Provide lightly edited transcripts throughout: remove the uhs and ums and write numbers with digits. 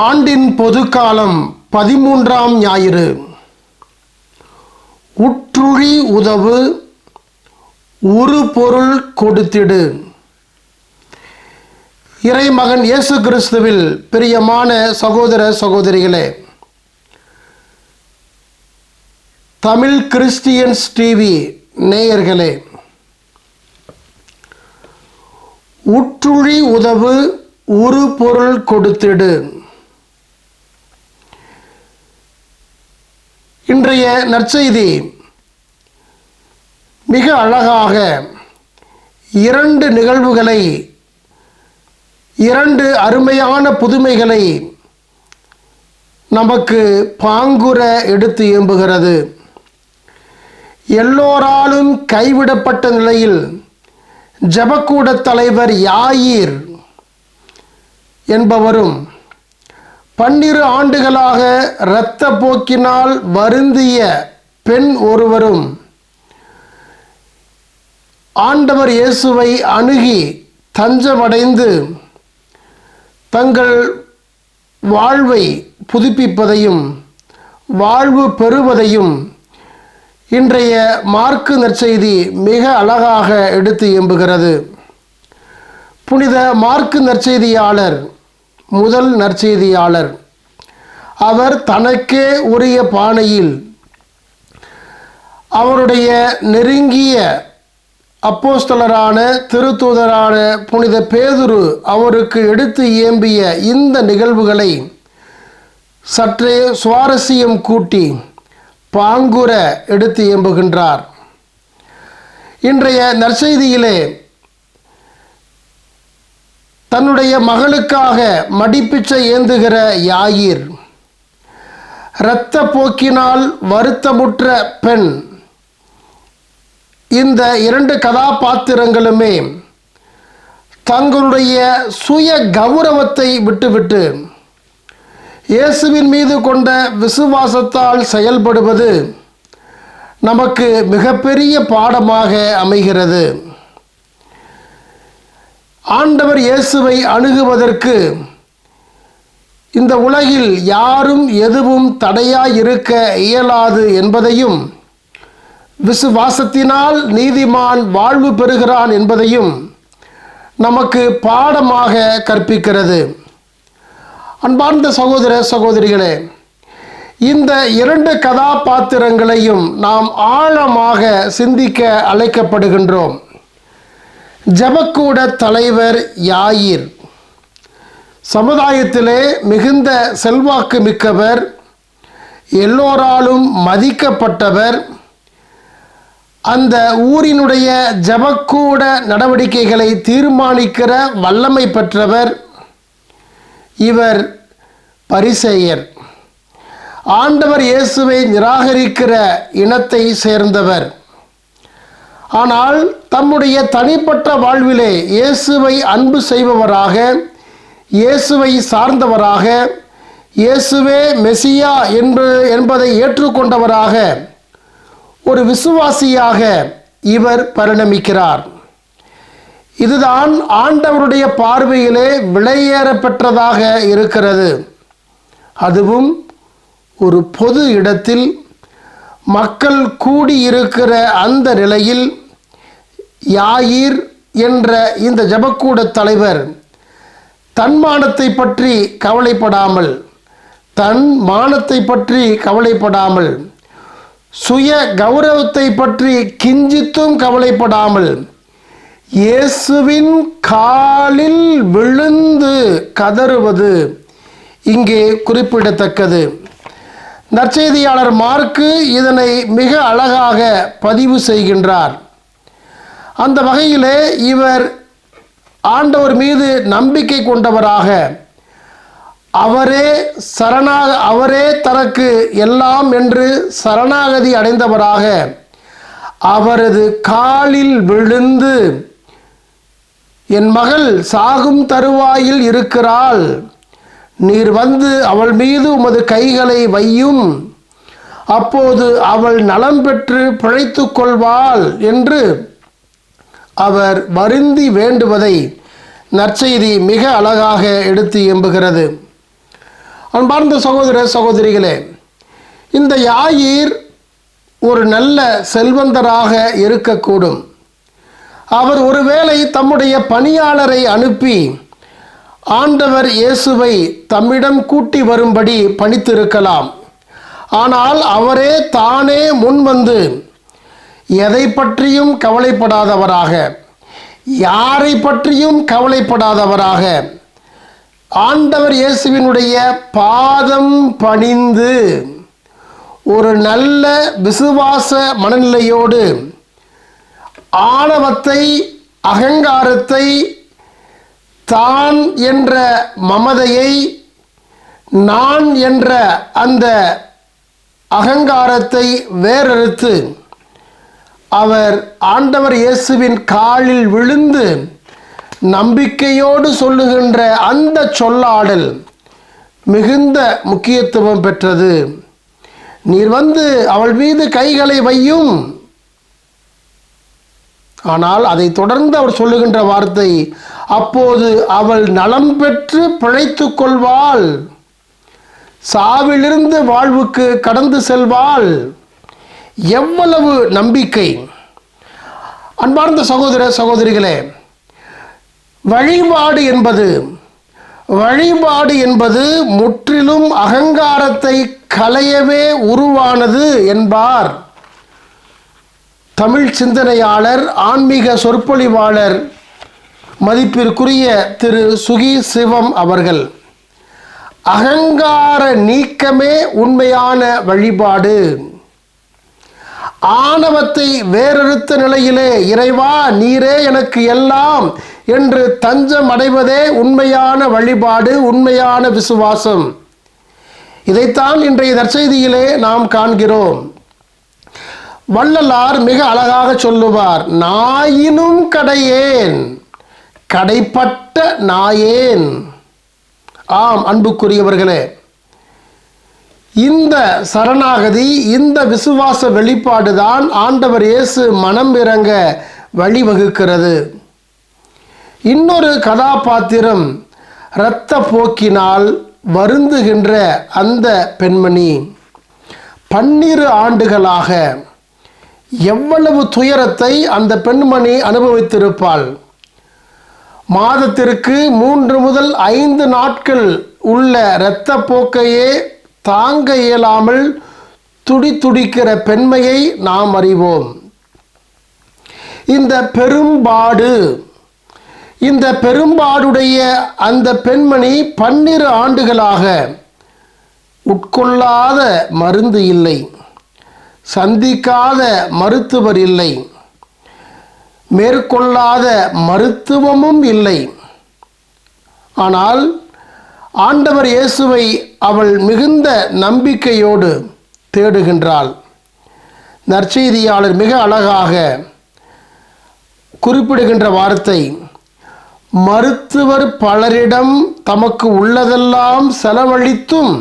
ஆண்டின் பொதுக்காலம் 13ஆம் ஞாயிறு. உற்றுழி உதவு உறு பொருள் கொடுத்திடு. இறைமகன் இயேசு கிறிஸ்துவில் பிரியமான சகோதர சகோதரிகளே, தமிழ் கிறிஸ்டியன்ஸ் டிவி நேயர்களே, உற்றுழி உதவு உறு பொருள் கொடுத்திடு. இன்றைய நற்செய்தி மிக அழகாக இரண்டு நிகழ்வுகளை, இரண்டு அருமையான புதுமைகளை நமக்கு பாங்குற எடுத்து இயம்புகிறது. எல்லோராலும் கைவிடப்பட்ட நிலையில் ஜெபக்கூட தலைவர் யாயிர் என்பவரும் 12 ஆண்டுகளாக இரத்த போக்கினால் வருந்திய பெண் ஒருவரும் ஆண்டவர் இயேசுவை அணுகி தஞ்சமடைந்து தங்கள் வாழ்வை புதுப்பிப்பதையும் வாழ்வு பெறுவதையும் இன்றைய மார்க்கு நற்செய்தி மிக அழகாக எடுத்து இயம்புகிறது. புனித மார்க்கு நற்செய்தியாளர் முதல் நற்செய்தியாளர். அவர் தனக்கே உரிய பாணியில் அவருடைய நெருங்கிய அப்போஸ்தலரான திருத்தூதரான புனித பேதுரு அவருக்கு எடுத்து இயம்பிய இந்த நிகழ்வுகளை சற்றே சுவாரஸ்யம் கூட்டி பாங்குற எடுத்து இயம்புகின்றார். இன்றைய நற்செய்தியிலே தன்னுடைய மகளுக்காக மடிப்பிச்சை ஏந்துகிற யாயிர், இரத்த போக்கினால் வருத்தமுற்ற பெண், இந்த இரண்டு கதாபாத்திரங்களுமே தங்களுடைய சுய கௌரவத்தை விட்டுவிட்டு இயேசுவின் மீது கொண்ட விசுவாசத்தால் செயல்படுவது நமக்கு மிகப்பெரிய பாடமாக அமைகிறது. ஆண்டவர் இயேசுவை அணுகுவதற்கு இந்த உலகில் யாரும் எதுவும் தடையாயிருக்க இயலாது என்பதையும், விசுவாசத்தினால் நீதிமான் வாழ்வு பெறுகிறான் என்பதையும் நமக்கு பாடமாக கற்பிக்கிறது. அன்பார்ந்த சகோதர சகோதரிகளே, இந்த இரண்டு கதாபாத்திரங்களையும் நாம் ஆழமாக சிந்திக்க அழைக்கப்படுகின்றோம். ஜெபக்கூட தலைவர் யாயிர் சமுதாயத்திலே மிகுந்த செல்வாக்கு மிக்கவர், எல்லோராலும் மதிக்கப்பட்டவர், அந்த ஊரினுடைய ஜெபக்கூட நடவடிக்கைகளை தீர்மானிக்கிற வல்லமை பெற்றவர். இவர் பரிசேயர், ஆண்டவர் இயேசுவை நிராகரிக்கிற இனத்தை சேர்ந்தவர். ஆனால் தம்முடைய தனிப்பட்ட வாழ்விலே இயேசுவை அன்பு செய்பவராக, இயேசுவை சார்ந்தவராக, இயேசுவே மெசியா என்பதை ஏற்றுக்கொண்டவராக, ஒரு விசுவாசியாக இவர் பரிணமிக்கிறார். இதுதான் ஆண்டவருடைய பார்வையிலே விலையேற பெற்றதாக இருக்கிறது. அதுவும் ஒரு பொது இடத்தில் மக்கள் கூடியிருக்கிற அந்த நிலையில் யாயிர் என்ற இந்த ஜெபக்கூட தலைவர் தன் மானத்தை பற்றி கவலைப்படாமல், தன் மானத்தை பற்றி கவலைப்படாமல், சுய கௌரவத்தை பற்றி கிஞ்சித்தும் கவலைப்படாமல் இயேசுவின் காலில் விழுந்து கதறுவது இங்கே குறிப்பிடத்தக்கது. நற்செய்தியாளர் மார்க்கு இதனை மிக அழகாக பதிவு செய்கின்றார். அந்த வகையிலே இவர் ஆண்டவர் மீது நம்பிக்கை கொண்டவராக, அவரே தனக்கு எல்லாம் என்று சரணாகதி அடைந்தவராக அவரது காலில் விழுந்து, என் மகள் சாகும் தருவாயில் இருக்கிறாள், நீர் வந்து அவள் மீது உமது கைகளை வையும், அப்போது அவள் நலம் பெற்று பிழைத்து கொள்வாள் என்று அவர் வருந்தி வேண்டுவதை நற்செய்தி மிக அழகாக எடுத்து எம்புகிறது. அன்பார்ந்த சகோதர சகோதரிகளே, இந்த யாயீர் ஒரு நல்ல செல்வந்தராக இருக்கக்கூடும். அவர் ஒருவேளை தம்முடைய பணியாளரை அனுப்பி ஆண்டவர் இயேசுவை தம்மிடம் கூட்டி வரும்படி பணித்திருக்கலாம். ஆனால் அவரே தானே முன்வந்து எதை பற்றியும் கவலைப்படாதவராக, யாரை பற்றியும் கவலைப்படாதவராக ஆண்டவர் இயேசுவினுடைய பாதம் பணிந்து ஒரு நல்ல விசுவாச மனநிலையோடு ஆணவத்தை, அகங்காரத்தை, தான் என்ற மமதையை, நான் என்ற அந்த அகங்காரத்தை வேறறுத்து அவர் ஆண்டவர் இயேசுவின் காலில் விழுந்து நம்பிக்கையோடு சொல்லுகின்ற அந்த சொல்லாடல் மிகுந்த முக்கியத்துவம் பெற்றது. நீர் வந்து அவள் மீது கைகளை வையும். ஆனால் அதை தொடர்ந்து அவர் சொல்லுகின்ற வார்த்தை, அப்போது அவள் நலம் பெற்று பிழைத்து கொள்வாள், சாவிலிருந்து வாழ்வுக்கு கடந்து செல்வாள். எவ்வளவு நம்பிக்கை! அன்பார்ந்த சகோதர சகோதரிகளே, வழிபாடு என்பது முற்றிலும் அகங்காரத்தை களையவே உருவானது என்பார் தமிழ் சிந்தனையாளர், ஆன்மீக சொற்பொழிவாளர், மதிப்பிற்குரிய திரு சுகி சிவம் அவர்கள். அகங்கார நீக்கமே உண்மையான வழிபாடு. ஆணவத்தை வேறறுத்த நிலையிலே இறைவா நீரே எனக்கு எல்லாம் என்று தஞ்சம் அடைவதே உண்மையான வழிபாடு, உண்மையான விசுவாசம். இதைத்தான் இன்றைய நற்செய்தியிலே நாம் காண்கிறோம். வள்ளலார் மிக அழகாக சொல்லுவார், நாயினும் கடையேன், கடைப்பட்ட நாயேன். ஆம் அன்புக்குரியவர்களே, இந்த சரணாகதி, இந்த விசுவாச வெளிப்பாடுதான் ஆண்டவர் இயேசு மனம் இறங்க வழிவகுக்கிறது. இன்னொரு கதாபாத்திரம், இரத்த போக்கினால் வருந்துகின்ற அந்த பெண்மணி. 12 ஆண்டுகளாக எவ்வளவு துயரத்தை அந்த பெண்மணி அனுபவித்திருப்பாள். மாதத்திற்கு 3 முதல் 5 நாட்கள் உள்ள இரத்த போக்கையே தாங்க இயலாமல் துடித்துடிக்கிற பெண்மையை நாம் அறிவோம். இந்த பெரும்பாடுடைய அந்த பெண்மணி 12 ஆண்டுகளாக உட்கொள்ளாத மருந்து இல்லை, சந்திக்காத மருத்துவர் இல்லை, மேற்கொள்ளாத மருத்துவமும் இல்லை. ஆனால் ஆண்டவர் இயேசுவை அவள் மிகுந்த நம்பிக்கையோடு தேடுகின்றாள். நற்செய்தியாளர் மிக அழகாக குறிப்பிடுகின்ற வார்த்தை, மருத்துவர் பலரிடம் தமக்கு உள்ளதெல்லாம் செலவழித்தும்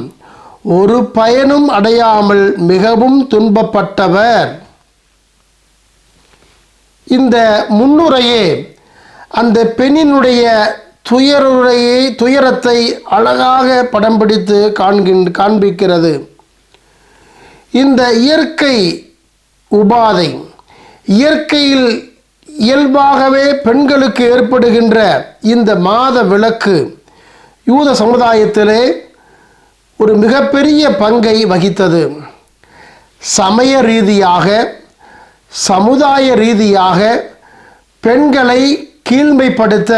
ஒரு பயனும் அடையாமல் மிகவும் துன்பப்பட்டவர். இந்த முன்னுரையே அந்த பெண்ணினுடைய துயரத்தை அழகாக படம் பிடித்து காண்பிக்கிறது. இந்த இயற்கை உபாதை, இயற்கையில் இயல்பாகவே பெண்களுக்கு ஏற்படுகின்ற இந்த மாத விலக்கு யூத சமுதாயத்திலே ஒரு மிகப்பெரிய பங்கை வகித்தது. சமய ரீதியாக, சமுதாய ரீதியாக பெண்களை கீழ்மைப்படுத்த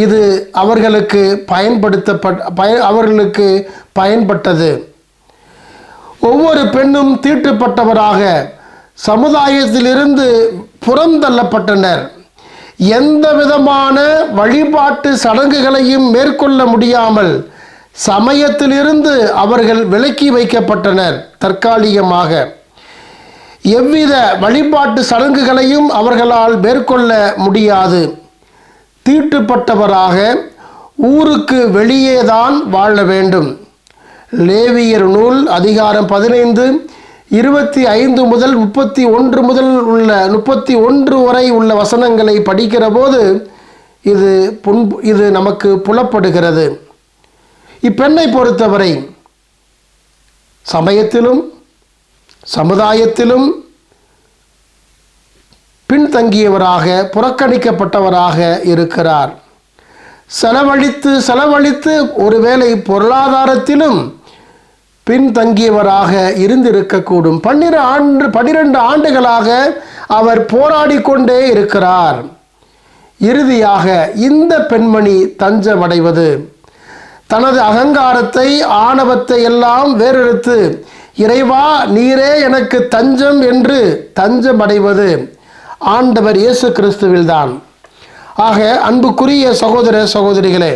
இது அவர்களுக்கு பயன்பட்டது. ஒவ்வொரு பெண்ணும் தீட்டுப்பட்டவராக சமுதாயத்திலிருந்து புறந்தள்ளப்பட்டனர். எந்த விதமான வழிபாட்டு சடங்குகளையும் மேற்கொள்ள முடியாமல் சமயத்திலிருந்து அவர்கள் விலக்கி வைக்கப்பட்டனர். தற்காலிகமாக எவ்வித வழிபாட்டு சடங்குகளையும் அவர்களால் மேற்கொள்ள முடியாது. தீட்டுப்பட்டவராக ஊருக்கு வெளியேதான் வாழ வேண்டும். லேவியர் நூல் அதிகாரம் 15 25 முதல் 31 வரை உள்ள வசனங்களை படிக்கிற போது இது நமக்கு புலப்படுகிறது. இப்பெண்ணை பொறுத்தவரை சமயத்திலும் சமுதாயத்திலும் பின்தங்கியவராக, புறக்கணிக்கப்பட்டவராக இருக்கிறார். செலவழித்து ஒருவேளை பொருளாதாரத்திலும் பின்தங்கியவராக இருந்திருக்கக்கூடும். 12 ஆண்டுகளாக அவர் போராடி கொண்டே இருக்கிறார். இறுதியாக இந்த பெண்மணி தஞ்சமடைவது, தனது அகங்காரத்தை, ஆணவத்தை எல்லாம் வேறெடுத்து, இறைவா நீரே எனக்கு தஞ்சம் என்று தஞ்சமடைவது ஆண்டவர் இயேசு கிறிஸ்துவில்தான். ஆக அன்புக்குரிய சகோதர சகோதரிகளே,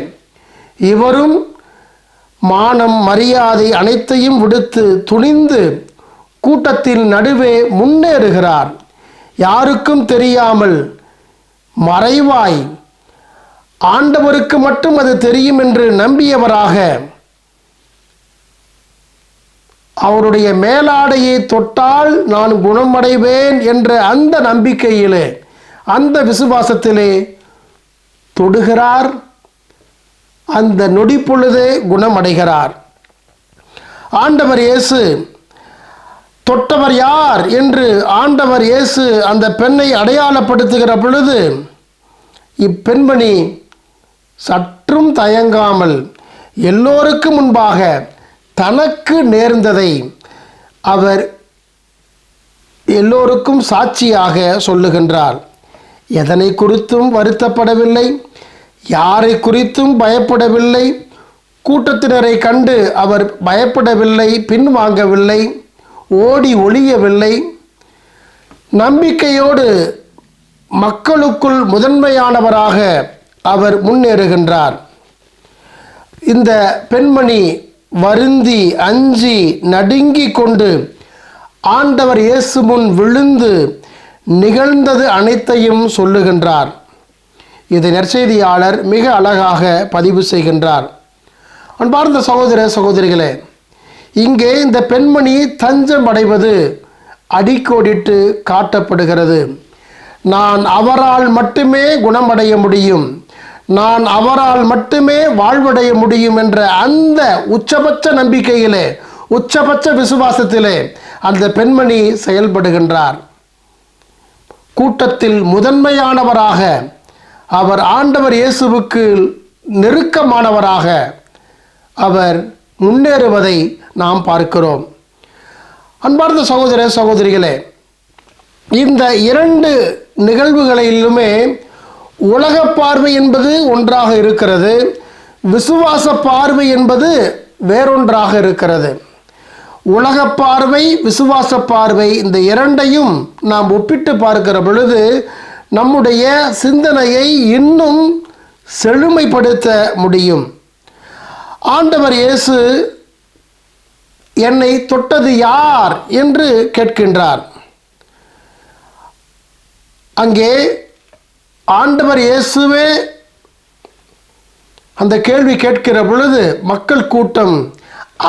இவரும் மானம், மரியாதை அனைத்தையும் விடுத்து துணிந்து கூட்டத்தின் நடுவே முன்னேறுகிறார். யாருக்கும் தெரியாமல் மறைவாய், ஆண்டவருக்கு மட்டும் அது தெரியும் என்று நம்பியவராக, அவருடைய மேலாடையை தொட்டால் நான் குணமடைவேன் என்ற அந்த நம்பிக்கையிலே, அந்த விசுவாசத்திலே தொடுகிறார். அந்த நொடி பொழுதே குணமடைகிறார். ஆண்டவர் இயேசு தொட்டவர் யார் என்று ஆண்டவர் இயேசு அந்த பெண்ணை அடையாளப்படுத்துகிற பொழுது, இப்பெண்மணி சற்றும் தயங்காமல் எல்லோருக்கும் முன்பாக தனக்கு நேர்ந்ததை அவர் எல்லோருக்கும் சாட்சியாக சொல்லுகின்றார். எதனை குறித்தும் வருத்தப்படவில்லை, யாரை குறித்தும் பயப்படவில்லை, கூட்டத்தினரை கண்டு அவர் பயப்படவில்லை, பின்வாங்கவில்லை, ஓடி ஒளியவில்லை. நம்பிக்கையோடு மக்களுக்குள் முதன்மையானவராக அவர் முன்னேறுகின்றார். இந்த பெண்மணி வருந்தி அஞ்சி நடுங்கி கொண்டு ஆண்டவர் இயேசு முன் விழுந்து நிகழ்ந்தது அனைத்தையும் சொல்லுகின்றார். இதை நற்செய்தியாளர் மிக அழகாக பதிவு செய்கின்றார். அன்பார்ந்த சகோதர சகோதரிகளே, இங்கே இந்த பெண்மணி தஞ்சம் அடைவது அடிக்கோடிட்டு காட்டப்படுகிறது. நான் அவரால் மட்டுமே குணமடைய முடியும், நான் அவரால் மட்டுமே வாழ்வடைய முடியும் என்ற அந்த உச்சபட்ச நம்பிக்கையிலே, உச்சபட்ச விசுவாசத்திலே அந்த பெண்மணி செயல்படுகின்றார். கூட்டத்தில் முதன்மையானவராக, அவர் ஆண்டவர் இயேசுவுக்கு நெருக்கமானவராக அவர் முன்னேறுவதை நாம் பார்க்கிறோம். அன்பார்ந்த சகோதர சகோதரிகளே, இந்த 2 நிகழ்வுகளிலுமே உலக பார்வை என்பது ஒன்றாக இருக்கிறது, விசுவாச பார்வை என்பது வேறொன்றாக இருக்கிறது. உலக பார்வை, விசுவாச பார்வை, இந்த 2ஐயும் நாம் ஒப்பிட்டு பார்க்கிற பொழுது நம்முடைய சிந்தனையை இன்னும் செழுமைப்படுத்த முடியும். ஆண்டவர் இயேசு என்னை தொட்டது யார் என்று கேட்கின்றார். அங்கே ஆண்டவர் இயேசுவே அந்த கேள்வி கேட்கிற பொழுது மக்கள் கூட்டம்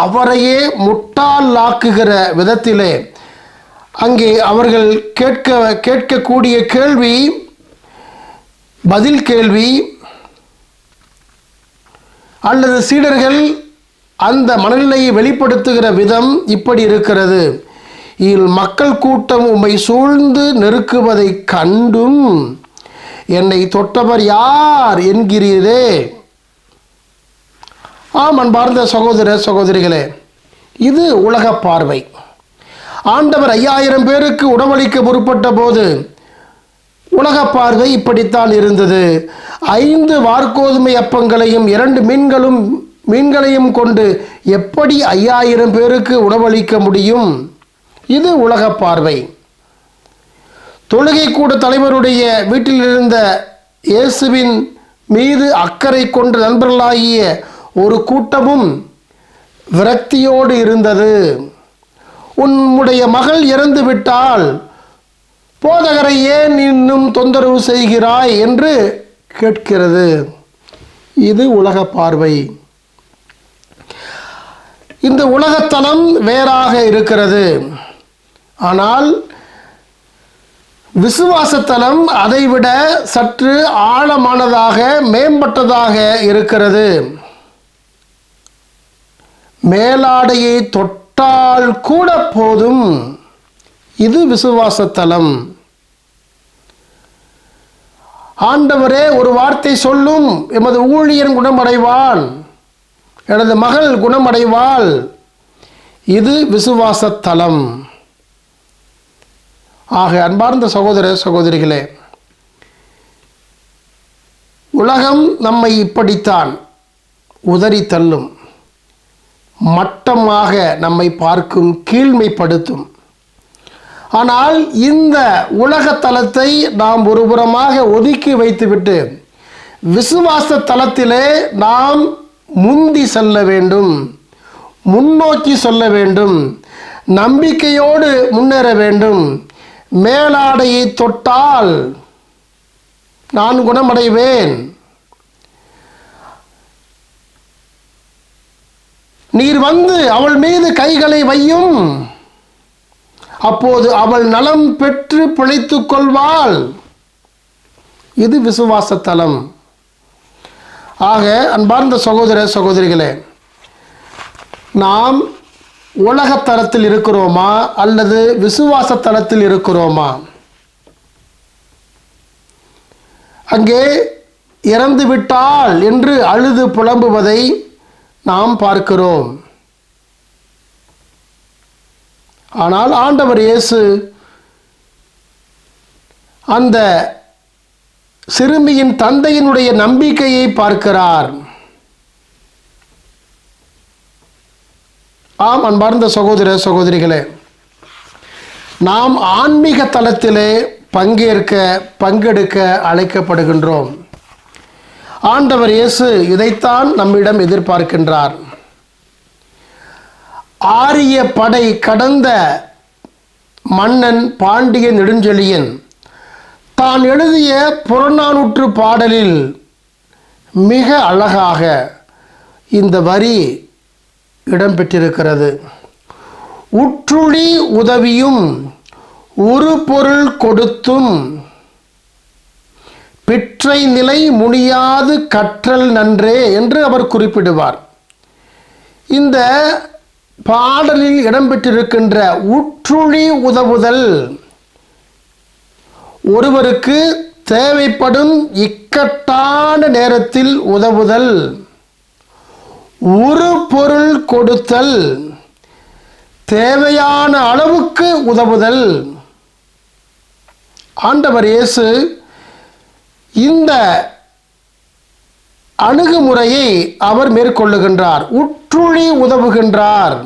அவரையே முட்டாளாக்குகிற விதத்திலே அங்கே அவர்கள் கேட்கக்கூடிய கேள்வி பதில் கேள்வி, அல்லது சீடர்கள் அந்த மனநிலையை வெளிப்படுத்துகிற விதம் இப்படி இருக்கிறது. மக்கள் கூட்டம் உம்மை சூழ்ந்து நெருக்குவதை கண்டும் என்னை தொட்டவர் யார் என்கிறீரே. ஆம் அன்பார்ந்த சகோதர சகோதரிகளே, இது உலக பார்வை. ஆண்டவர் 5000 பேருக்கு உணவளிக்க பொறுப்பட்ட போது உலக பார்வை இப்படித்தான் இருந்தது. 5 வார்கோதுமை அப்பங்களையும் 2 மீன்களையும் கொண்டு எப்படி 5000 பேருக்கு உணவளிக்க முடியும்? இது உலக பார்வை. தொழுகை கூட தலைவருடைய வீட்டில் இருந்த இயேசுவின் மீது அக்கறை கொண்ட நண்பர்களாகிய ஒரு கூட்டமும் விரக்தியோடு இருந்தது. உன்னுடைய மகள் இறந்து விட்டால் போதகரை ஏன் இன்னும் தொந்தரவு செய்கிறாய் என்று கேட்கிறது. இது உலக பார்வை. இந்த உலகத்தனம் வேறாக இருக்கிறது. ஆனால் விசுவாசத்தனம் அதைவிட சற்று ஆழமானதாக, மேம்பட்டதாக இருக்கிறது. மேலாடையை தொட்ட தொட்டால் கூட போதும். இது விசுவாசத்தலம். ஆண்டவரே ஒரு வார்த்தை சொல்லும், எமது ஊழியன் குணமடைவான், எனது மகள் குணமடைவாள். இது விசுவாசத்தலம். ஆக அன்பார்ந்த சகோதர சகோதரிகளே, உலகம் நம்மை இப்படித்தான் உதறி தள்ளும், மட்டமாக நம்மை பார்க்கும், கீழ்மைப்படுத்தும். ஆனால் இந்த உலக தலத்தை நாம் ஒருபுறமாக ஒதுக்கி வைத்துவிட்டு விசுவாச தலத்திலே நாம் முந்தி செல்ல வேண்டும், முன்னோக்கி செல்ல வேண்டும், நம்பிக்கையோடு முன்னேற வேண்டும். மேலாடையை தொட்டால் நான் குணமடைவேன், நீர் வந்து அவள் மீது கைகளை வையும், அப்போது அவள் நலம் பெற்று பிழைத்துக் கொள்வாள். இது விசுவாசத்தலம். ஆக அன்பார்ந்த சகோதர சகோதரிகளே, நாம் உலகத்தலத்தில் இருக்கிறோமா அல்லது விசுவாச தலத்தில் இருக்கிறோமா? அங்கே இறந்து விட்டால் என்று அழுது புலம்புவதை நாம் பார்க்கிறோம். ஆனால் ஆண்டவர் இயேசு அந்த சிறுமியின் தந்தையினுடைய நம்பிக்கையை பார்க்கிறார். ஆம் அன்பார்ந்த சகோதர சகோதரிகளே, நாம் ஆன்மீக தளத்திலே பங்கெடுக்க அழைக்கப்படுகின்றோம். ஆண்டவர் இயேசு இதைத்தான் நம்மிடம் எதிர்பார்க்கின்றார். ஆரிய படை கடந்த மன்னன் பாண்டிய நெடுஞ்செழியன் தான் எழுதிய புறநானூற்று பாடலில் மிக அழகாக இந்த வரி இடம்பெற்றிருக்கிறது. உற்றுழி உதவியும் ஒரு பொருள் கொடுத்தும் பிற்றை நிலை முனியாது கற்றல் நன்றே என்று அவர் குறிப்பிடுவார். இந்த பாடலில் இடம்பெற்றிருக்கின்ற உற்றுழி உதவுதல், ஒருவருக்கு தேவைப்படும் இக்கட்டான நேரத்தில் உதவுதல், ஒரு பொருள் கொடுத்தல், தேவையான அளவுக்கு உதவுதல். ஆண்டவர் இயேசு இந்த அணுகுமுறையை அவர் மேற்கொள்ளுகின்றார். உற்றுழி உதவுகின்றார்.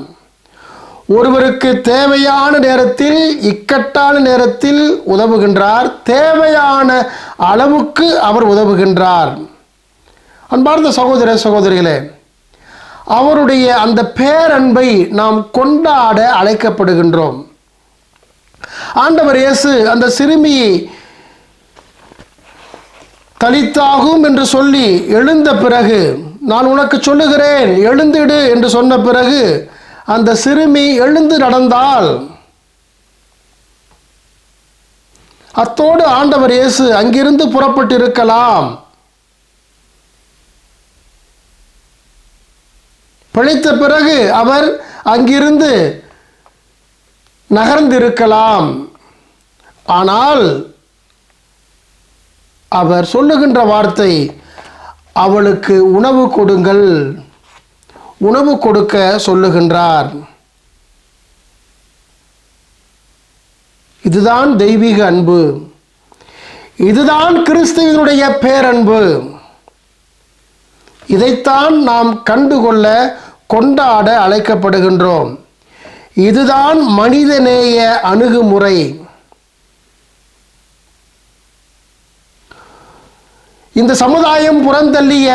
ஒருவருக்கு தேவையான நேரத்தில், இக்கட்டான நேரத்தில் உதவுகின்றார். தேவையான அளவுக்கு அவர் உதவுகின்றார். அன்பார்ந்த சகோதர சகோதரிகளே, அவருடைய அந்த பேரன்பை நாம் கொண்டாட அழைக்கப்படுகின்றோம். ஆண்டவர் இயேசு அந்த சிறுமியை தலித்தாகும் என்று சொல்லி எழுந்த பிறகு, நான் உனக்கு சொல்லுகிறேன் எழுந்திடு என்று சொன்ன பிறகு அந்த சிறுமி எழுந்து நடந்தாள். அத்தோடு ஆண்டவர் இயேசு அங்கிருந்து புறப்பட்டு இருக்கலாம், பிழைத்த பிறகு அவர் அங்கிருந்து நகர்ந்திருக்கலாம். ஆனால் அவர் சொல்லுகின்ற வார்த்தை, அவளுக்கு உணவு கொடுங்கள், உணவு கொடுக்க சொல்லுகின்றார். இதுதான் தெய்வீக அன்பு, இதுதான் கிறிஸ்துவினுடைய பேரன்பு. இதைத்தான் நாம் கண்டுகொள்ள, கொண்டாட அழைக்கப்படுகின்றோம். இதுதான் மனிதநேய அணுகுமுறை. இந்த சமுதாயம் புறந்தள்ளிய,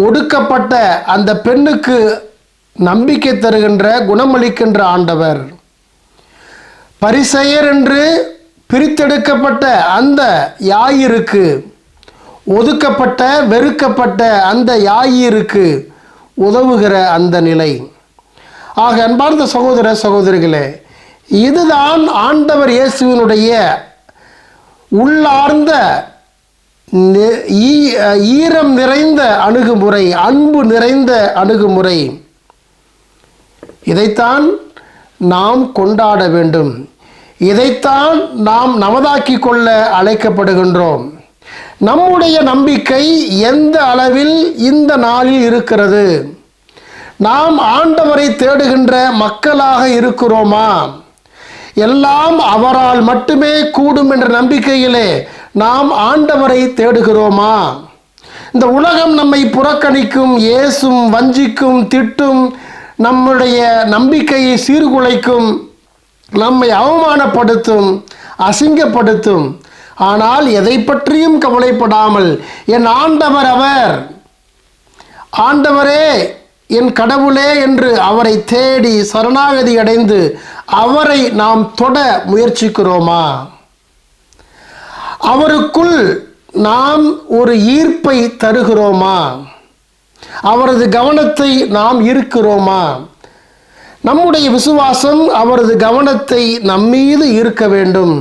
ஒடுக்கப்பட்ட அந்த பெண்ணுக்கு நம்பிக்கை தருகின்ற, குணமளிக்கின்ற ஆண்டவர். பரிசேயர் என்று பிரித்தெடுக்கப்பட்ட அந்த யாயிருக்கு, ஒதுக்கப்பட்ட, வெறுக்கப்பட்ட அந்த யாயிருக்கு உதவுகிற அந்த நிலை. ஆக அன்பார்ந்த சகோதர சகோதரிகளே, இதுதான் ஆண்டவர் இயேசுவினுடைய உள்ளார்ந்த ஈரம் நிறைந்த அணுகுமுறை, அன்பு நிறைந்த அணுகுமுறை. இதைத்தான் நாம் கொண்டாட வேண்டும். இதைத்தான் நாம் நமதாக்கி கொள்ள அழைக்கப்படுகின்றோம். நம்முடைய நம்பிக்கை எந்த அளவில் இந்த நாளில் இருக்கிறது? நாம் ஆண்டவரை தேடுகின்ற மக்களாக இருக்கிறோமா? எல்லாம் அவரால் மட்டுமே கூடும் என்ற நம்பிக்கையிலே நாம் ஆண்டவரை தேடுகிறோமா? இந்த உலகம் நம்மை புறக்கணிக்கும், ஏசும், வஞ்சிக்கும், திட்டும், நம்முடைய நம்பிக்கையை சீர்குலைக்கும், நம்மை அவமானப்படுத்தும், அசிங்கப்படுத்தும். ஆனால் எதை பற்றியும் கவலைப்படாமல் என் ஆண்டவர் அவர், ஆண்டவரே என் கடவுளே என்று அவரை தேடி சரணாகதி அடைந்து அவரை நாம் தொட முயற்சிக்கிறோமா? அவருக்குள் நாம் ஒரு ஈர்ப்பை தருகிறோமா? அவரது கவனத்தை நாம் ஈர்க்கிறோமா? நம்முடைய விசுவாசம் அவரது கவனத்தை நம்மீது ஈர்க்க வேண்டும்.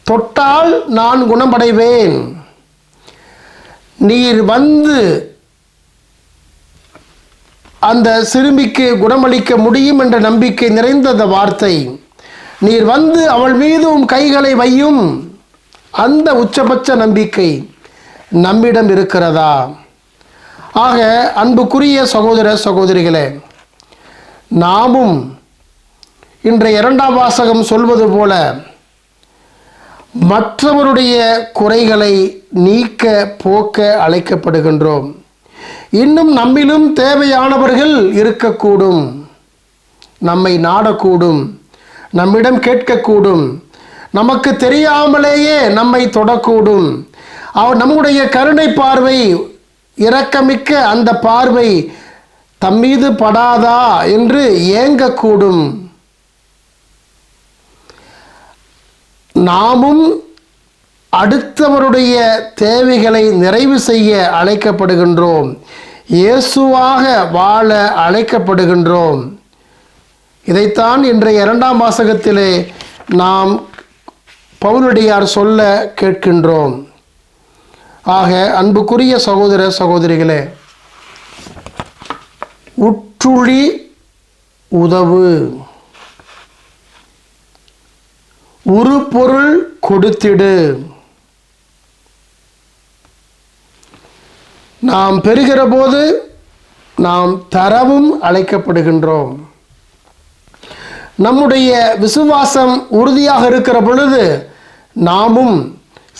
தொட்டால் நான் குணமடைவேன், நீர் வந்து அந்த சிறுமிக்கு குணமளிக்க முடியும் என்ற நம்பிக்கை நிறைந்த அந்த வார்த்தை, நீர் வந்து அவள் மீதும் கைகளை வையும், அந்த உச்சபட்ச நம்பிக்கை நம்மிடம் இருக்கிறதா? ஆக அன்புக்குரிய சகோதர சகோதரிகளே, நாமும் இன்றைய 2ஆம் வாசகம் சொல்வது போல மற்றவருடைய குறைகளை நீக்க போக்க அழைக்கப்படுகின்றோம். இன்னும் நம்மிலும் தேவையானவர்கள் இருக்கக்கூடும், நம்மை நாடக்கூடும், நம்மிடம் கேட்கக்கூடும், நமக்கு தெரியாமலேயே நம்மை தொடக்கூடும். நம்முடைய கருணை பார்வை, இரக்கமிக்க அந்த பார்வை தம்மீது படாதா என்று ஏங்கக்கூடும். நாமும் அடுத்தவருடைய தேவைகளை நிறைவு செய்ய அழைக்கப்படுகின்றோம். இயேசுவாக வாழ அழைக்கப்படுகின்றோம். இதைத்தான் இன்றைய 2ஆம் வாசகத்திலே நாம் பவுலடியார் சொல்ல கேட்கின்றோம். ஆக அன்புக்குரிய சகோதர சகோதரிகளே, உற்றுழி உதவு, ஒரு பொருள் கொடுத்திடு. நாம் பெறுகிற போது நாம் தரவும் அழைக்கப்படுகின்றோம். நம்முடைய விசுவாசம் உறுதியாக இருக்கிற பொழுது நாமும்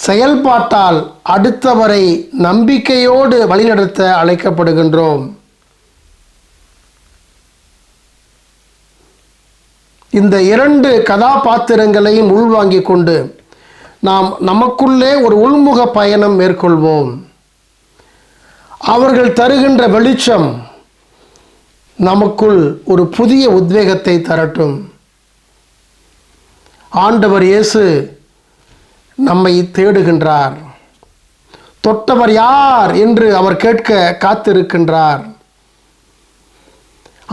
செயல்பாட்டால் அடுத்தவரை நம்பிக்கையோடு வழிநடத்த அழைக்கப்படுகின்றோம். இந்த 2 கதாபாத்திரங்களையும் உள்வாங்கிக் கொண்டு நாம் நமக்குள்ளே ஒரு உள்முக பயணம் மேற்கொள்வோம். அவர்கள் தருகின்ற வெளிச்சம் நமக்குள் ஒரு புதிய உத்வேகத்தை தரட்டும். ஆண்டவர் இயேசு நம்மை தேடுகின்றார். தொட்டவர் யார் என்று அவர் கேட்க காத்திருக்கின்றார்.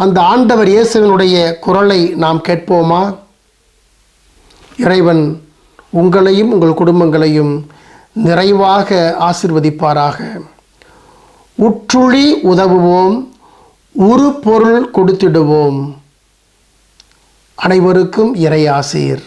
அந்த ஆண்டவர் இயேசுவினுடைய குரலை நாம் கேட்போமா? இறைவன் உங்களையும் உங்கள் குடும்பங்களையும் நிறைவாக ஆசீர்வதிப்பாராக. உற்றுழி உதவுவோம், ஒரு பொருள் கொடுத்திடுவோம். அனைவருக்கும் இறை ஆசீர்.